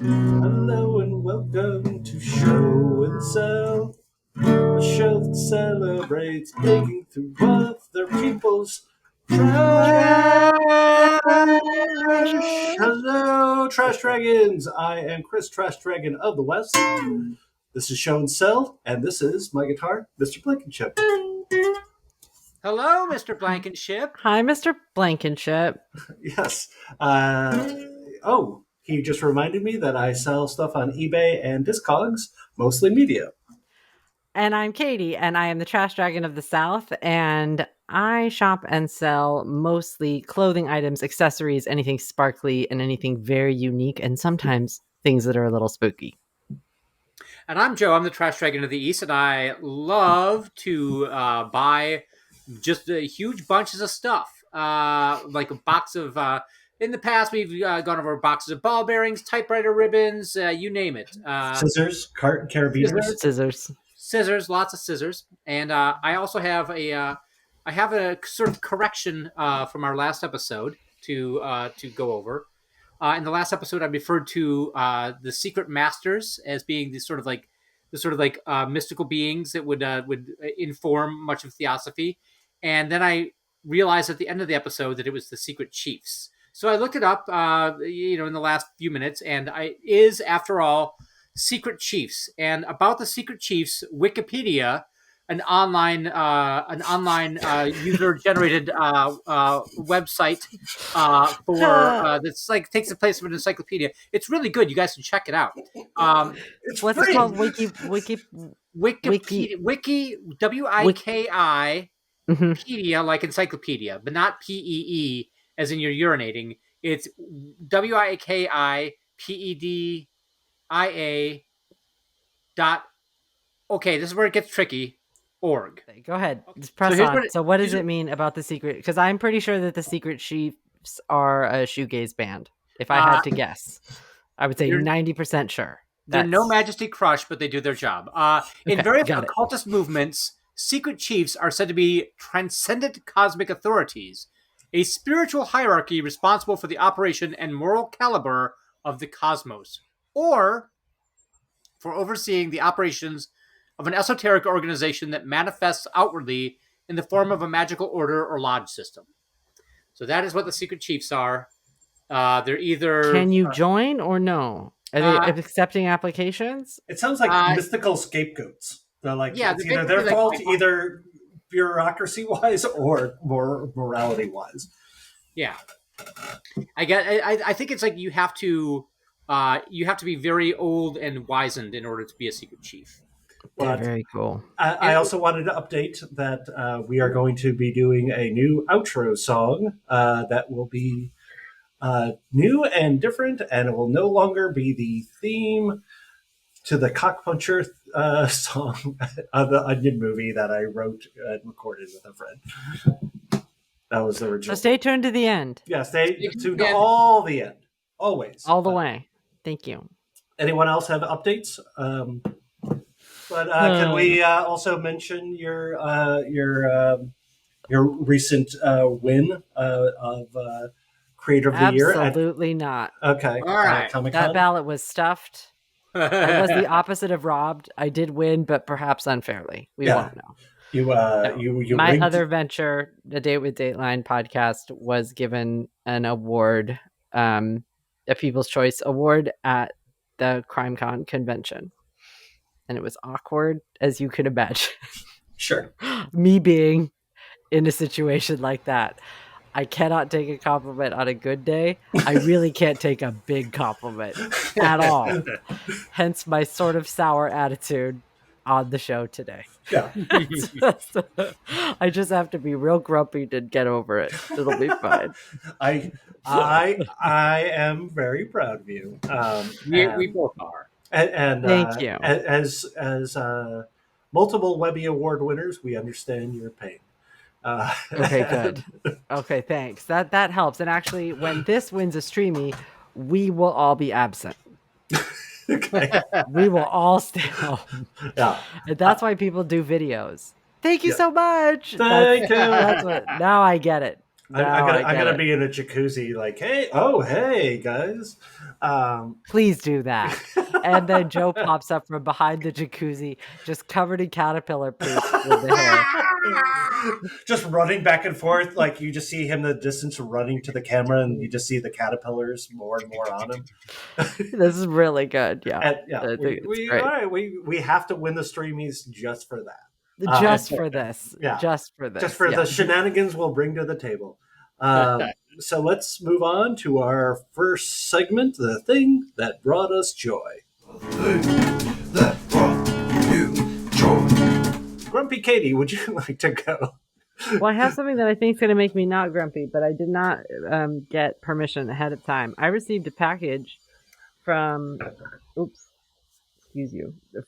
Hello and welcome to Show and Sell, a show that celebrates digging through other people's trash. Hello, Trash Dragons. I am Chris, Trash Dragon of the West. This is Show and Sell, and this is my guitar, Mr. Blankenship. Hello, Mr. Blankenship. Hi, Mr. Blankenship. Yes. He just reminded me that I sell stuff on eBay and Discogs, mostly media. And I'm Katie, and I am the Trash Dragon of the South, and I shop and sell mostly clothing items, accessories, anything sparkly, and anything very unique, and sometimes things that are a little spooky. And I'm Joe. I'm the Trash Dragon of the East, and I love to buy just huge bunches of stuff, like a box of. In the past, we've gone over boxes of ball bearings, typewriter ribbons, you name it. Scissors, carabiners. Scissors, lots of scissors, and I also have a sort of correction from our last episode to go over. In the last episode, I referred to the secret masters as being the sort of like mystical beings that would inform much of theosophy, and then I realized at the end of the episode that it was the secret chiefs. So I looked it up, in the last few minutes, and is after all secret chiefs. And about the secret chiefs, Wikipedia, an online user generated website for that's like takes the place of an encyclopedia. It's really good. You guys can check it out. It's what's free. it called? Wikipedia, Wiki, Pedia, like encyclopedia, but not PEE as in you're urinating. It's WIKIPEDIA dot. Okay, this is where it gets tricky. Org. Go ahead. Just press on. So what does it mean about the secret? Because I'm pretty sure that the secret chiefs are a shoegaze band. If I had to guess, I would say 90% sure. They're no Majesty Crush, but they do their job. In various occultist movements, secret chiefs are said to be transcendent cosmic authorities, a spiritual hierarchy responsible for the operation and moral caliber of the cosmos, or for overseeing the operations of an esoteric organization that manifests outwardly in the form of a magical order or lodge system. So that is what the secret chiefs are. They're either... Can you join or no? Are they accepting applications? It sounds like mystical scapegoats. They're like, it's either their fault, either bureaucracy-wise or more morality-wise. Yeah. I think it's like you have to be very old and wizened in order to be a secret chief. But very cool. I also wanted to update that we are going to be doing a new outro song that will be new and different, and it will no longer be the theme to the Cockpuncher song of the Onion movie that I wrote and recorded with a friend. That was the original. So stay tuned to the end. Yeah, stay tuned to all the end. Always. All the way. Thank you. Anyone else have updates? But can we also mention your recent win of Creator of the Year? Absolutely not. Okay. All right. That ballot was stuffed. I was the opposite of robbed. I did win, but perhaps unfairly. We won't know. You my rigged... other venture, the Date with Dateline podcast, was given an award, a People's Choice Award at the CrimeCon convention. And it was awkward, as you could imagine. Sure. Me being in a situation like that. I cannot take a compliment on a good day. I really can't take a big compliment at all. Hence my sort of sour attitude on the show today. Yeah. I just have to be real grumpy to get over it. It'll be fine. I am very proud of you. We both are. And thank you. As multiple Webby Award winners, we understand your pain. Okay, good. Okay, thanks. That helps. And actually, when this wins a Streamy, we will all be absent. Okay. We will all stay home. Yeah. And that's why people do videos. Thank you so much. Thank you. Now I get it. I'm gonna be in a jacuzzi, like, hey guys. Please do that. And then Joe pops up from behind the jacuzzi, just covered in caterpillar poop with the hair. Just running back and forth, like you just see him in the distance running to the camera, and you just see the caterpillars more and more on him. This is really good. Yeah, And yeah, I think it's we great. all right, we have to win the streamies just for that. Just for this. Yeah. Just for this. Just for the shenanigans we'll bring to the table. So let's move on to our first segment, the thing that brought us joy. The thing that brought you joy. Grumpy Katie, would you like to go? Well, I have something that I think is going to make me not grumpy, but I did not get permission ahead of time. I received a package from,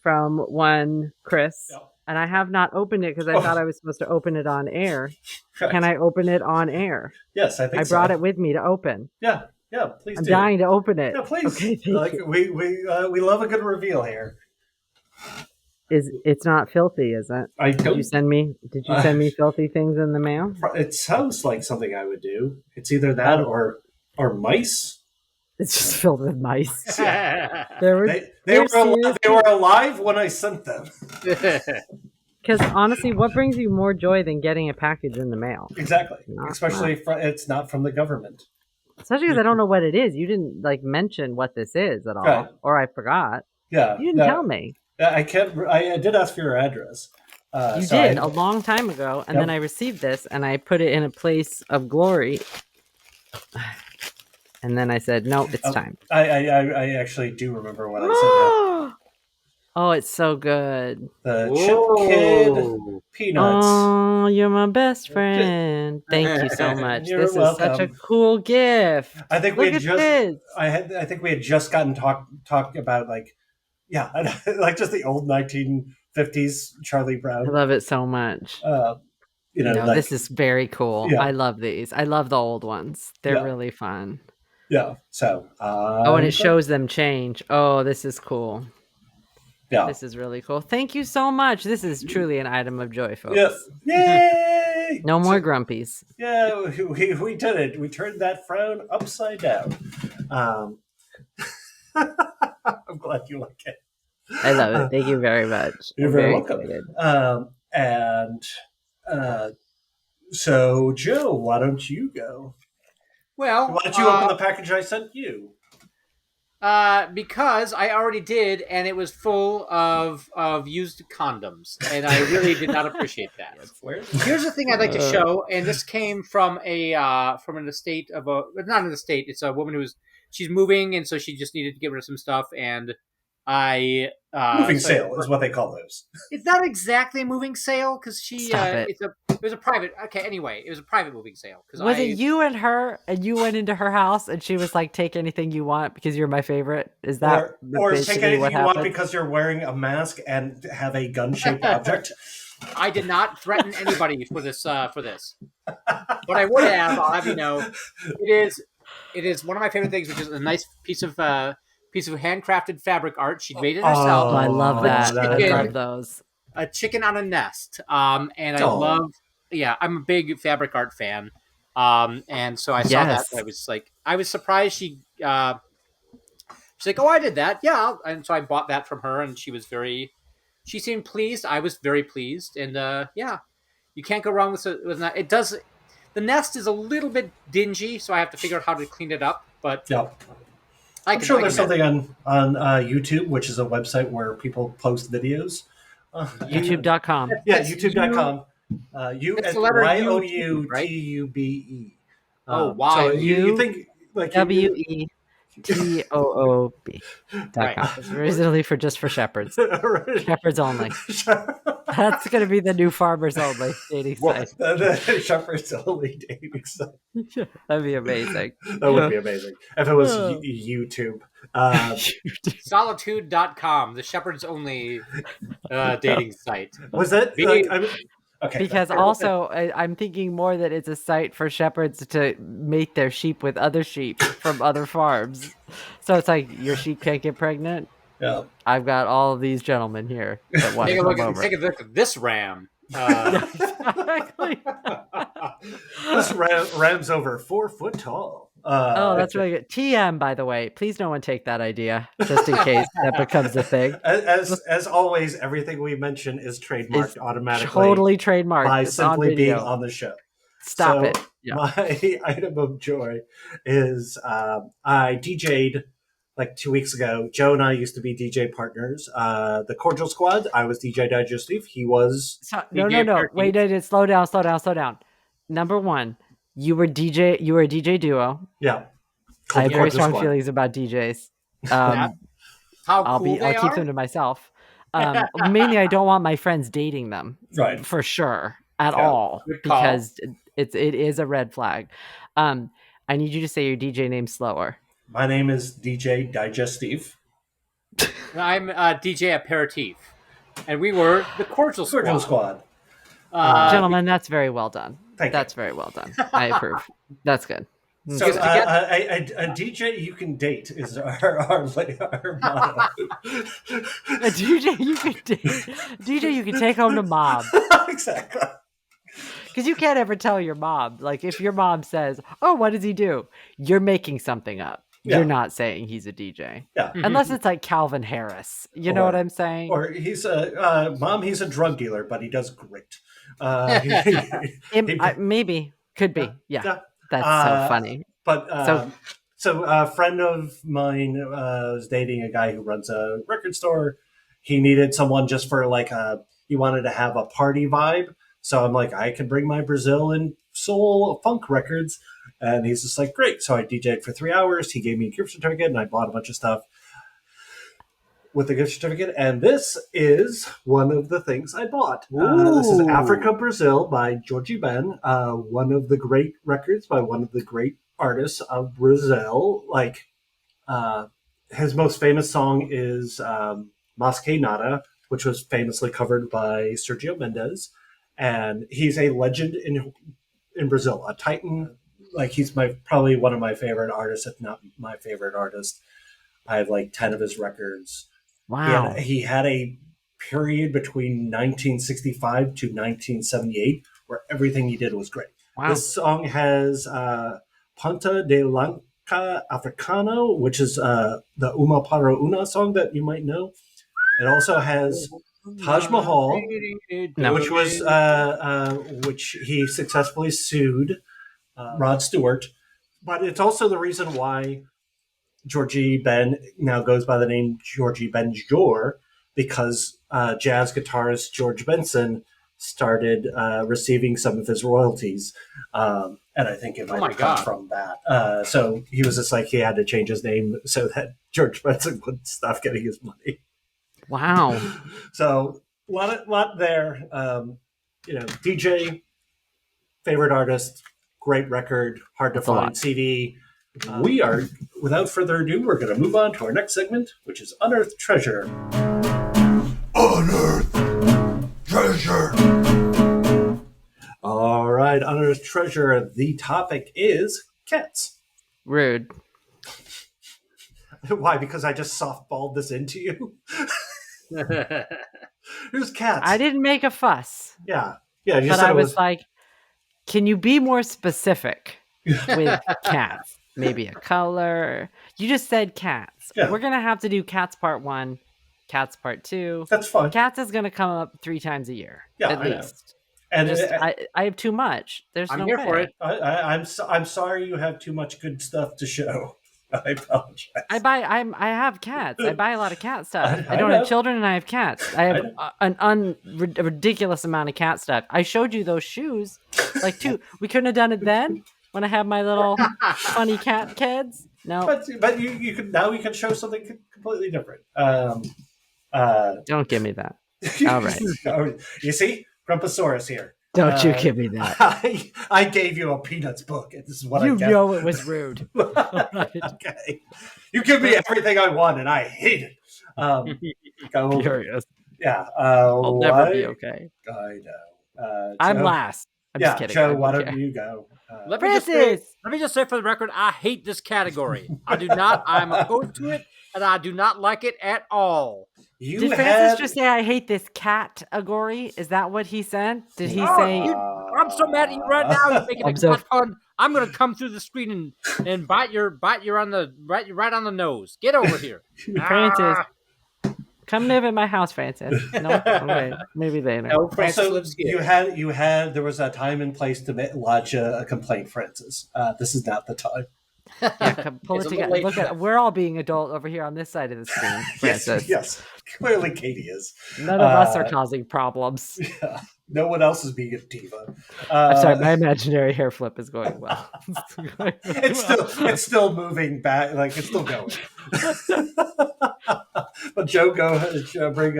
from one Chris, and I have not opened it because I thought I was supposed to open it on air. Right. Can I open it on air? Yes, I think I brought it with me to open. Yeah, please I'm do. dying to open it. Yeah, please. Okay, thank you. We love a good reveal here. It's not filthy, is it? Did you send me filthy things in the mail? It sounds like something I would do. It's either that or mice. It's just filled with mice. Yeah. They were alive when I sent them. Because honestly, what brings you more joy than getting a package in the mail? Exactly. Especially if it's not from the government. Especially because I don't know what it is. You didn't mention what this is at all, right. Or I forgot. Yeah, you didn't tell me. I can't. I did ask for your address. You did a long time ago, and then I received this, and I put it in a place of glory. And then I said, "No, it's time." I actually do remember what I said. Oh, it's so good. The Chip Kid peanuts. Oh, you're my best friend. Thank you so much. You're this welcome. is such a cool gift. I think Look at this. I think we had just gotten talk about like just the old 1950s Charlie Brown. I love it so much. This is very cool. Yeah. I love these. I love the old ones. They're really fun. Yeah. So. And it shows them change. Oh, this is cool. Yeah. This is really cool. Thank you so much. This is truly an item of joy, folks. Yes. Yay! No more grumpies. Yeah, we did it. We turned that frown upside down. I'm glad you like it. I love it. Thank you very much. You're very welcome. So, Joe, why don't you go? Well, why don't you open the package I sent you? Because I already did, and it was full of used condoms, and I really did not appreciate that. Here's the thing I'd like to show, and this came from an estate of not an estate. It's a woman she's moving, and so she just needed to get rid of some stuff, and moving sale is what they call those. It's not exactly a moving sale because it was a private. Okay, anyway, it was a private moving sale. Was it you and her, and you went into her house, and she was like, "Take anything you want because you're my favorite." Is that or take anything you want because you're wearing a mask and have a gun-shaped object? I did not threaten anybody for this. What I would have, I'll have you know, it is one of my favorite things, which is a nice piece of handcrafted fabric art. She made it herself. Oh, I love that. I love those. A chicken on a nest. And I love. Yeah, I'm a big fabric art fan. And so I saw that. I was surprised she's like, "Oh, I did that." Yeah, and so I bought that from her, and she seemed pleased. I was very pleased, and you can't go wrong with that. It does. The nest is a little bit dingy, so I have to figure out how to clean it up. But I'm sure there's something on YouTube, which is a website where people post videos. YouTube.com. Yeah, YouTube.com. YOUTUBE. Oh, why? So you think like WETOOB.com. It's originally for shepherds. Shepherds only. That's going to be the new farmers only dating site. The shepherds only dating site. That'd be amazing. That would be amazing if it was YouTube. Solitude.com, the shepherds only dating site. Was it? Okay. Because also, I'm thinking more that it's a site for shepherds to mate their sheep with other sheep from other farms. So it's like your sheep can't get pregnant. Yeah. I've got all of these gentlemen here that want to come over. Take a look at this ram. Exactly. This ram's over 4 foot tall. Oh, that's really good. TM, by the way. Please no one take that idea, just in case that becomes a thing. As always, everything we mention is trademarked It's automatically totally trademarked. by It's on simply being video. on the show. Stop So it. Yeah. my item of joy is I DJ'd like 2 weeks ago. Joe and I used to be DJ partners. The Cordial Squad, I was DJ Digestive. He was No. DJ Wait, slow down. Number one, you were a DJ duo. yeah. I have the very Cordial strong Squad. feelings about DJs. How I'll cool they keep are? them to myself. Mainly, I don't want my friends dating them, Right. for sure, at Yeah, all, good call. because it is a red flag. I need you to say your DJ name slower. My name is DJ Digestive. I'm DJ Aperitif, and we were the Cordial Squad. Cordial Squad. Gentlemen, that's very well done. Thank you. That's very well done. I approve. That's good. So Because a DJ you can date is our motto. A DJ you can take home to mom. Exactly. Because you can't ever tell your mom. Like, if your mom says, "Oh, what does he do?" You're making something up. Yeah. You're not saying he's a DJ. Yeah. Unless it's like Calvin Harris. You know Or- what I'm saying? Or he's mom. He's a drug dealer, but he does great. Maybe. Could be. Yeah. Yeah. That's so funny. But So- so a friend of mine was dating a guy who runs a record store. He needed someone just for he wanted to have a party vibe. So I'm like, I can bring my Brazil and soul funk records. And he's just like, great. So I DJ'd for 3 hours. He gave me a gift certificate and I bought a bunch of stuff with the gift certificate. And this is one of the things I bought. This is Ooh. Africa Brazil by Georgie Ben, one of the great records by one of the great artists of Brazil. His most famous song is Mas Que Nada, which was famously covered by Sergio Mendes. And he's a legend in Brazil, a titan. He's probably one of my favorite artists, if not my favorite artist. I have 10 of his records. Wow. He had a period between 1965 to 1978 where everything he did was great. Wow. This song has Ponta de Lanka Africano, which is the Uma Para Una song that you might know. It also has Taj Mahal, No. which was which he successfully sued Rod Stewart. But it's also the reason why Georgie Ben now goes by the name Georgie Benjor, because jazz guitarist George Benson started receiving some of his royalties. And I think it might have come from that. So he was just he had to change his name so that George Benson wouldn't stop getting his money. Wow. So a lot there. DJ, favorite artist, great record, hard to That's a lot. find CD. We are, without further ado, we're going to move on to our next segment, which is Unearthed Treasure. Unearthed treasure. All right, Unearthed Treasure. The topic is cats. Rude. Why? Because I just softballed this into you? There's cats. I didn't make a fuss. Yeah. Yeah, you But said I it was like, can you be more specific with cats? Maybe a color. You just said cats. Yeah. We're going to have to do cats part 1, cats part 2. That's fine. Cats is going to come up 3 times a year. Yeah, at I know. least. And I have too much. There's I'm no here way. for it. I'm sorry you have too much good stuff to show. I apologize. I have cats. I buy a lot of cat stuff. I don't know. have children and I have cats. I have a ridiculous amount of cat stuff. I showed you those shoes. We couldn't have done it then when I had my little funny cat kids. No. But you could now we can show something completely different. Don't give me that. All right. You see, Grumposaurus here. Don't you give me that. I gave you a Peanuts book, and this is what You I get. know it was rude. Okay, you give me everything I want, and I hate it. Go, Furious. yeah. I'll never be okay. I know. I'm Joe- last. I'm yeah, just kidding. Joe, I why don't don't care. you go? Let Francis! me just say for the record, I hate this category. I do not. I'm opposed to it, and I do not like it at all. You Did Francis just say I hate this category? Is that what he said? Did he say? I'm so mad at you right now. You're making a I'm so- cat pun. I'm gonna come through the screen and bite you right on the nose. Get over here, Francis, come live at my house, Francis. No, okay, maybe later. No, Francis Also, lives here. there was a time and place to lodge a complaint, Francis. This is not the time. Yeah, come pull It's it a little together. late Look for at we're all being adult over here on this side of the screen, Francis. Yes, clearly Katie is. None of us are causing problems. Yeah, no one else is being a diva. I'm sorry, my imaginary hair flip is going well. It's still moving back, like it's still going. But Joe, bring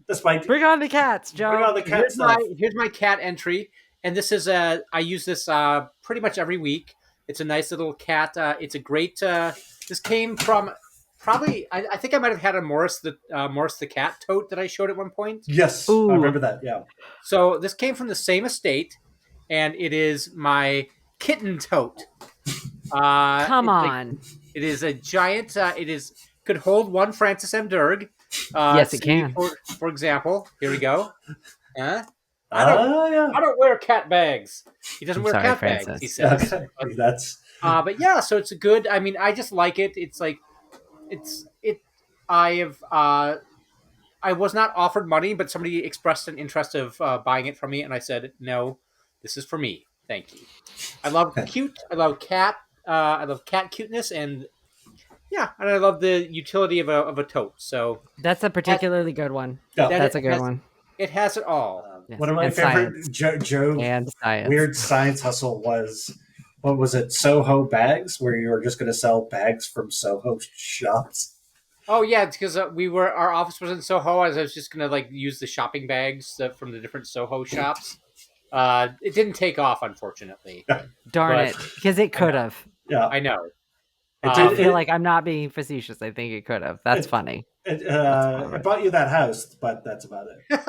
despite Bring on the cats, Joe. bring on the cat stuff. Here's my cat entry, and this is I use this pretty much every week. It's a nice little cat. It's a great. This came from probably. I think I might have had a Morris the cat tote that I showed at one point. Yes, Ooh. I remember that. Yeah. So this came from the same estate, and it is my kitten tote. Come on. It is a giant. Could hold one Francis M. Durg. Yes, it can. For example, here we go. Yeah. I don't wear cat bags. He doesn't wear sorry, cat Francis. bags. He says. Okay. That's But yeah, so it's a good. I mean, I just like it. It's like, I have. I was not offered money, but somebody expressed an interest of buying it from me, and I said, "No, this is for me. Thank you." I love cute. I love cat. I love cat cuteness, and yeah, and I love the utility of a tote. So That's a particularly good one. yeah. that That's a it good has- one. It has it all. Yes. One of my And favorite science. Joe And science. weird science hustle was, what was it, Soho bags, where you were just going to sell bags from Soho shops. Oh yeah, it's because our office was in Soho. I was just gonna use the shopping bags from the different Soho shops. It didn't take off, unfortunately. Darn But- it. Because it could have. Yeah, I know. I feel like I'm not being facetious. I think it could have. That's funny. it bought you that house, but that's about it.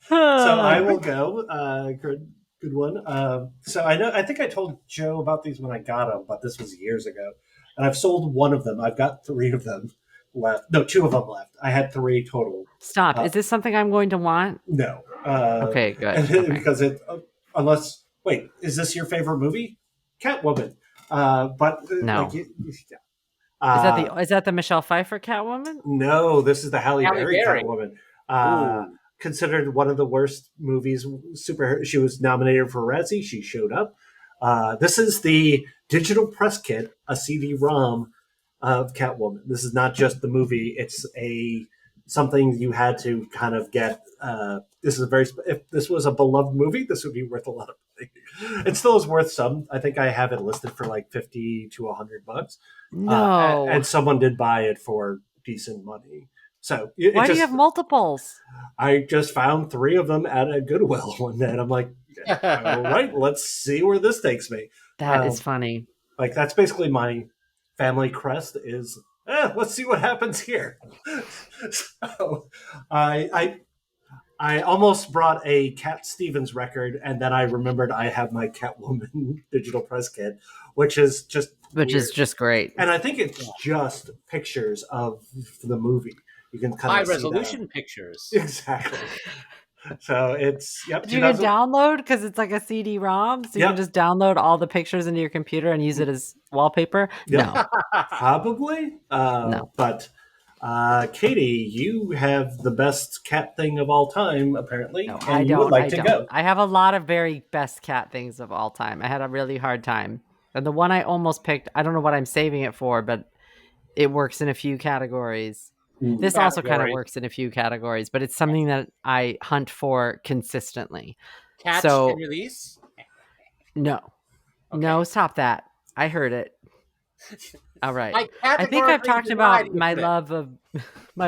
So I will go. Good one. So I think I told Joe about these when I got them, but this was years ago, and I've sold one of them. I've got 3 of them left. No, 2 of them left. I had 3 total. Stop. Is this something I'm going to want? No. Okay, good. Okay. Because unless wait, is this your favorite movie? Catwoman. But No. yeah. Is that the Michelle Pfeiffer Catwoman? No, this is the Halle Berry Berry. Catwoman. Considered one of the worst movies. She was nominated for Razzie. She showed up. This is the digital press kit, a CD-ROM of Catwoman. This is not just the movie. It's something you had to kind of get. This is if this was a beloved movie, this would be worth a lot of money. It still is worth some. I think I have it listed for like $50 to $100. No. And someone did buy it for decent money. So Why do you have multiples? I just found 3 of them at a Goodwill one day, and I'm like, all right, let's see where this takes me. That is funny. Like, that's basically my family crest is, let's see what happens here. So I almost brought a Cat Stevens record, and then I remembered I have my Catwoman digital press kit, which is just great. And I think it's just pictures of the movie. You can kind High of see resolution that. pictures. Exactly. So it's You can download because it's like a CD-ROM, so you can just download all the pictures into your computer and use it as wallpaper. Yeah. Probably. No. But Katie, you have the best cat thing of all time, apparently, No, and I you don't. would like I to don't. go. I have a lot of very best cat things of all time. I had a really hard time, and the one I almost picked, I don't know what I'm saving it for, but it works in a few categories. This also kind of works in a few categories, but it's something that I hunt for consistently. Catch So- and release. No, Okay. no, stop that. I heard it. All right. I I think I've categorically talked about denied my it.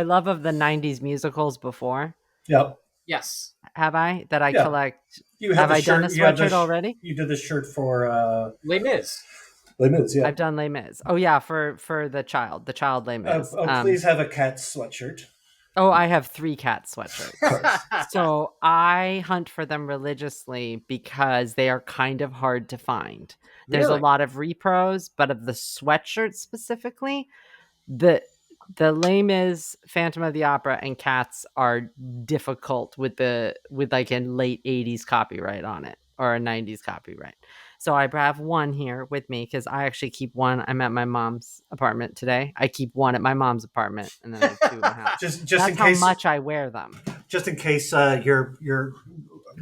love of the '90s musicals before. Yep. Yes. Have I? That I Yeah. collect. You Have the I done a shirt- you have the sweatshirt already? You did the shirt for Les Mis. Les Mis, yeah. I've done Les Mis. Oh yeah, for the child Les Mis. Please have a cat sweatshirt. Oh, I have 3 cat sweatshirts. Of course. So I hunt for them religiously because they are kind of hard to find. There's a Really? lot of repros, but of the sweatshirts specifically, the Les Mis, Phantom of the Opera, and Cats are difficult with like a late 80s copyright on it or a 90s copyright. So I have one here with me because I actually keep one. I'm at my mom's apartment today. I keep one at my mom's apartment, and then I have 2 in the house. Just That's in how case, much I wear them. just in case your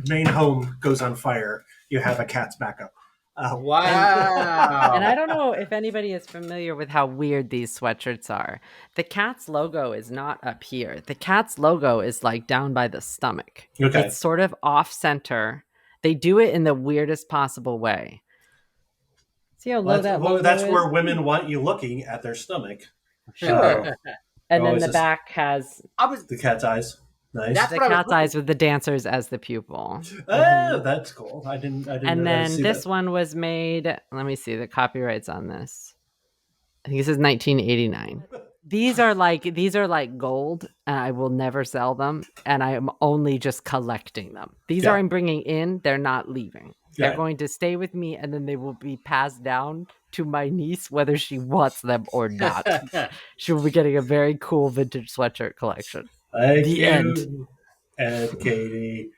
main home goes on fire, you have a cat's backup. Wow. And I don't know if anybody is familiar with how weird these sweatshirts are. The cat's logo is not up here. The cat's logo is like down by the stomach. Okay. It's sort of off center. They do it in the weirdest possible way. See how low that logo that's is? where women want you looking at their stomach. Sure. And then always the just- back has I was The cat's eyes. Nice. That's the what I was cat's eyes with the dancers as the pupil. Oh, that's cool. I didn't. And then this one was made, let me see the copyrights on this. I think it says 1989. These are like gold, and I will never sell them, and I am only just collecting them. These Yeah. are I'm bringing in, they're not leaving. They're Yeah. going to stay with me, and then they will be passed down to my niece whether she wants them or not. She will be getting a very cool vintage sweatshirt collection. Thank The you, end. and Katie.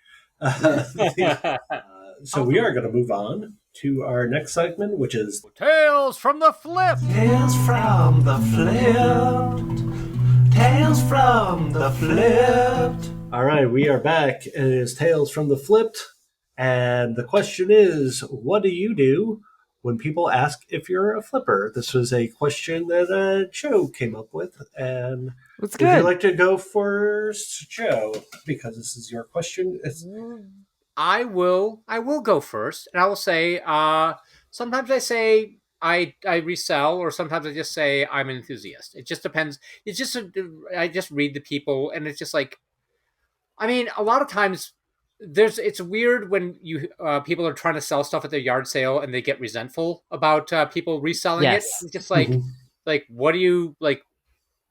So we are going to move on to our next segment, which is Tales from the Flip. Tales from the flipped. Tales from the flipped. all right. We are back. It is Tales from the Flipped, and the question is, what do you do when people ask if you're a flipper? This was a question that Joe came up with, and It's would you good. like to go first, Joe? Because this is your question. I will go first, and I will say sometimes I say I resell, or sometimes I just say I'm an enthusiast. It just depends. It's just I just read the people, and it's just like, I mean, a lot of times it's weird when you people are trying to sell stuff at their yard sale and they get resentful about people reselling Yes. it. It's just like Mhm. like what do you like?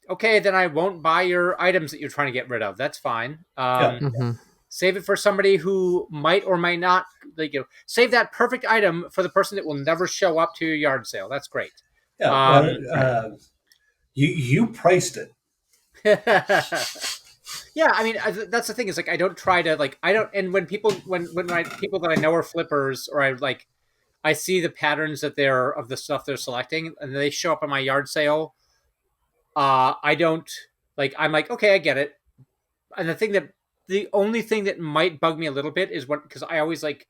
Okay, then I won't buy your items that you're trying to get rid of. That's fine. Mhm. Save it for somebody who might or might not, like, save that perfect item for the person that will never show up to your yard sale. That's great. Yeah. You priced it. Yeah, I mean, that's the thing, is like, I don't try to, like, I don't, and when people people that I know are flippers, or I see the patterns that they're of the stuff they're selecting, and they show up at my yard sale, I don't, like, I'm like, okay, I get it. And the only thing that might bug me a little bit is because I always like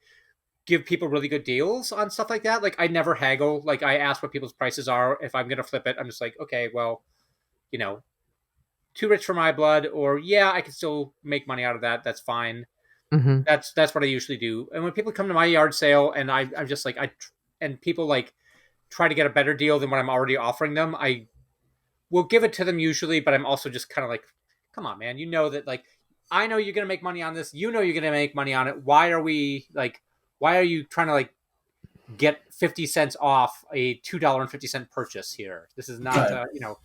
give people really good deals on stuff like that. Like, I never haggle. Like, I ask what people's prices are. If I'm going to flip it, I'm just like, okay, well, too rich for my blood, or yeah, I can still make money out of that. That's fine. Mhm. That's what I usually do. And when people come to my yard sale and I'm just like, and people like try to get a better deal than what I'm already offering them, I will give it to them usually, but I'm also just kind of like, come on, man, that, like, I know you're going to make money on this. You're going to make money on it. Why are you trying to, like, get 50 cents off a $2.50 purchase here? This is not, Right.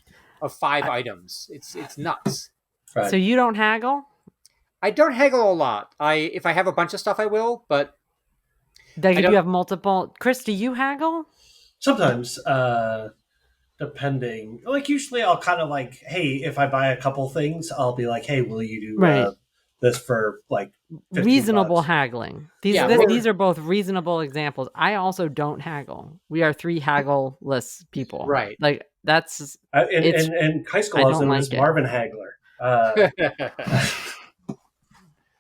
of 5 items. It's nuts. Right. So you don't haggle? I don't haggle a lot. If I have a bunch of stuff, I will, but Like I if don't- you have multiple, Chris, do you haggle? Sometimes, depending, like, usually I'll kind of like, hey, if I buy a couple things, I'll be like, hey, will you do Right. this for like $15? Reasonable haggling. Yeah, These are both reasonable examples. I also don't haggle. We are 3 haggle-less people. Right. Like that's And Keisko I loves don't him as like it. Marvin Hagler.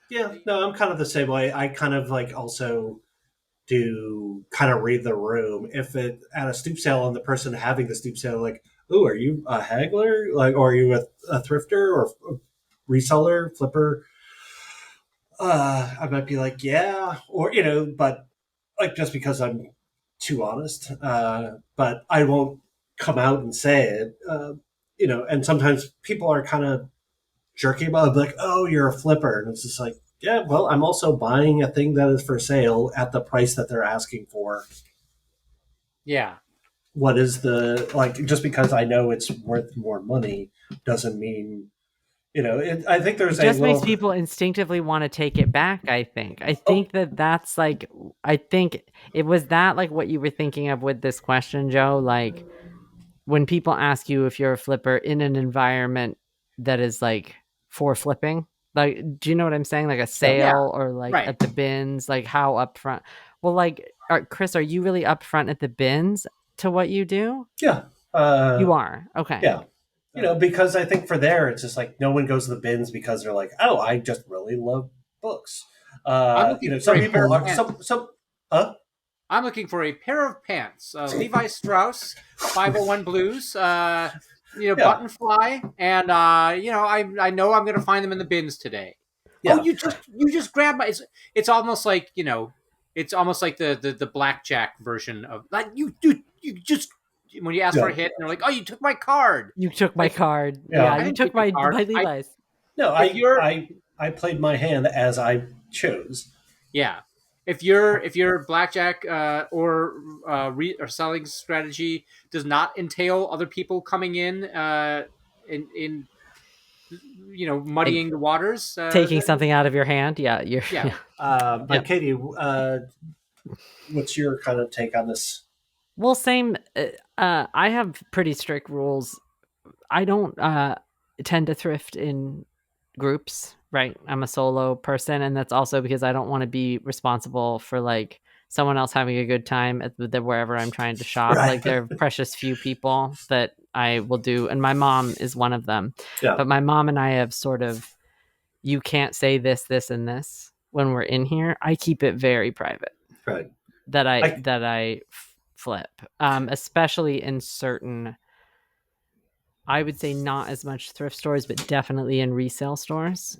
Yeah, no, I'm kind of the same way. I kind of like also do kind of read the room. If it at a stoop sale and the person having the stoop sale, like, oh, are you a haggler? Like, or are you a thrifter or a reseller, flipper? I might be like, yeah, or but like just because I'm too honest. But I won't come out and say it. And sometimes people are kind of jerky about it, like, oh, you're a flipper, and it's just like, yeah, well, I'm also buying a thing that is for sale at the price that they're asking for. Yeah. What is the, like, just because I know it's worth more money doesn't mean I think there's It just a little. makes people instinctively want to take it back. I think that's like, I think it was that like what you were thinking of with this question, Joe. Like when people ask you if you're a flipper in an environment that is like for flipping, like, do you know what I'm saying? Like a sale or like right. at the bins, like how upfront. Well, like, Chris, are you really upfront at the bins to what you do? Yeah. You are. Okay. Yeah. Because I think for there, it's just like no one goes to the bins because they're like, oh, I just really love books. I'm looking for Some a people pair of are pants. huh? I'm looking for a pair of pants, Levi Strauss 501 blues, button fly, and I know I'm going to find them in the bins today. Yeah. Oh, you just grab my. It's almost like it's almost like the blackjack version of like you just when you ask for a hit and they're like, oh, you took my card. You took my card. Yeah. Yeah, I you didn't took take your my card. Levi's. No, If I played my hand as I chose. Yeah, if your blackjack or selling strategy does not entail other people coming in muddying the waters, Taking something out of your hand. Yeah, Yeah. But Katie, what's your kind of take on this? Well, same. I have pretty strict rules. I don't tend to thrift in groups, right? I'm a solo person, and that's also because I don't want to be responsible for like someone else having a good time at wherever I'm trying to shop. Right. Like there are precious few people that I will do, and my mom is one of them. Yeah. But my mom and I have sort of, you can't say this, and this when we're in here. I keep it very private. Right. That I flip, especially in certain, I would say not as much thrift stores, but definitely in resale stores.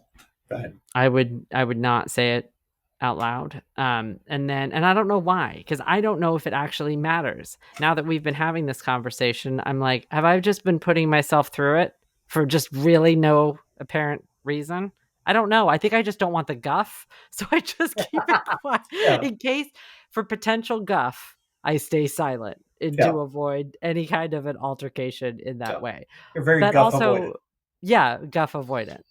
Right. I would not say it out loud. And I don't know why, because I don't know if it actually matters. Now that we've been having this conversation, I'm like, have I just been putting myself through it for just really no apparent reason? I don't know. I think I just don't want the guff. So I just keep it quiet. Yeah. In case for potential guff, I stay silent and to avoid any kind of an altercation in that way. You're very But guff also, avoidant. yeah, guff avoidant.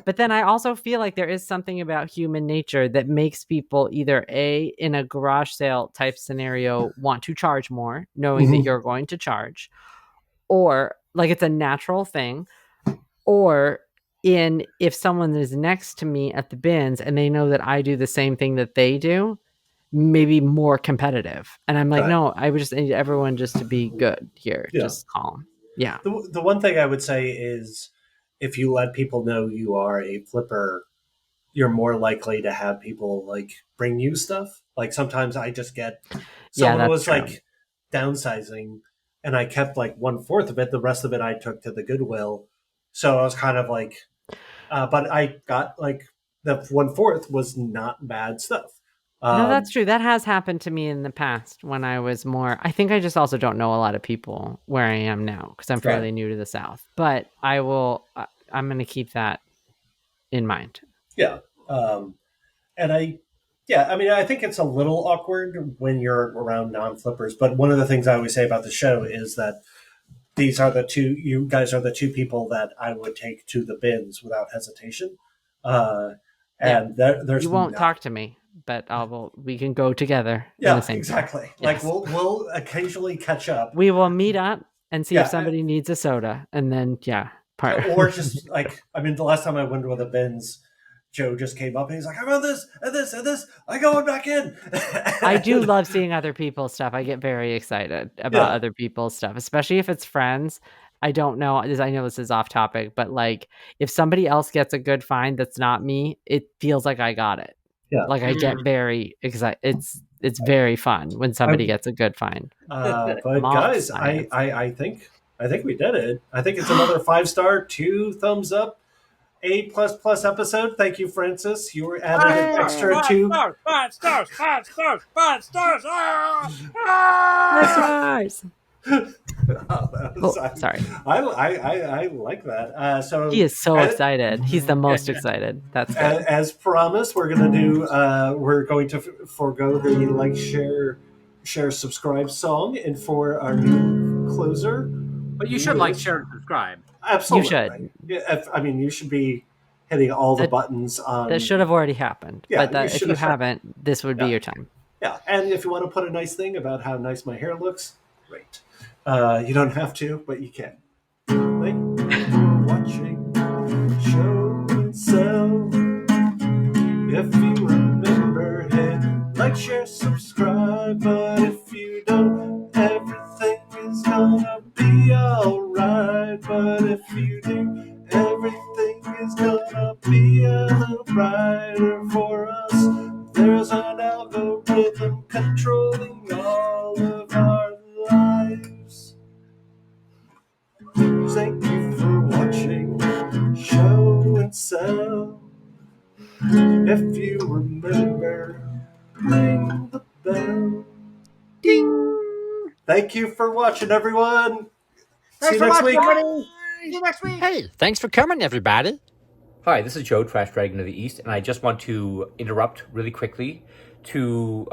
But then I also feel like there is something about human nature that makes people either in a garage sale type scenario want to charge more, knowing that you're going to charge, or like it's a natural thing, or if someone is next to me at the bins and they know that I do the same thing that they do, maybe more competitive. And I'm like, no, I would just need everyone just to be good here, just calm. Yeah. The one thing I would say is if you let people know you are a flipper, you're more likely to have people like bring you stuff. Like sometimes I just get someone was true. Like downsizing and I kept like 1/4 of it. The rest of it I took to the Goodwill. So I was kind of like, but I got like the 1/4 was not bad stuff. No, that's true. That has happened to me in the past when I was more, I think I just also don't know a lot of people where I am now because I'm fairly new to the South, but I'm going to keep that in mind. Yeah. I think it's a little awkward when you're around non-flippers, but one of the things I always say about the show is that you guys are the two people that I would take to the bins without hesitation. There's you won't talk to me, but we can go together. Yeah, in the same exactly. Yes. Like we'll occasionally catch up. We will meet up and see if somebody needs a soda, and then or just like the last time I went to the bins, Joe just came up and he's like, "I found this and this and this. I going back in." I do love seeing other people's stuff. I get very excited about other people's stuff, especially if it's friends. I don't know. I know this is off topic, but like if somebody else gets a good find that's not me, it feels like I got it. Yeah. Like I get very excited. It's very fun when somebody gets a good find. But guys, I think we did it. I think it's another 5-star, 2 thumbs up, A++ episode. Thank you, Francis. You were added an extra 2. 5 stars. 5 stars. 5 stars. 5 stars. Sorry. I like that. So he is so excited. He's the most excited. That's good. As promised, we're going to forego the like, share, subscribe song, and for our new closer. But you should like, share, and subscribe. Absolutely. You should. Yeah, I mean, you should be hitting all the buttons on. That should have already happened. Yeah, but you if should you have. haven't, this would be your time. Yeah, and if you want to put a nice thing about how nice my hair looks, great. You don't have to, but you can. Thank you for watching Show and Sell. If you remember, hit like, share, subscribe. But if you don't, everything is gonna be alright. But if you do, everything is gonna be a little brighter for us. There's an algorithm controlling all of our lives. Thank you for watching Show and Sell. If you remember, ring the bell. Ding! Thank you for watching, everyone. See you next week. See you next week. Hey, thanks for coming, everybody. Hi, this is Joe, Trash Dragon of the East, and I just want to interrupt really quickly to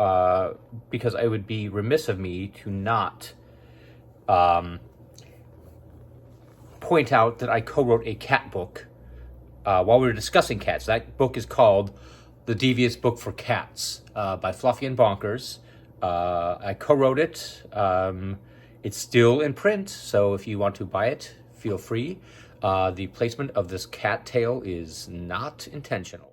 because it would be remiss of me to not point out that I co-wrote a cat book while we were discussing cats. That book is called The Devious Book for Cats by Fluffy and Bonkers. I co-wrote it. It's still in print, so if you want to buy it, feel free. The placement of this cat tail is not intentional.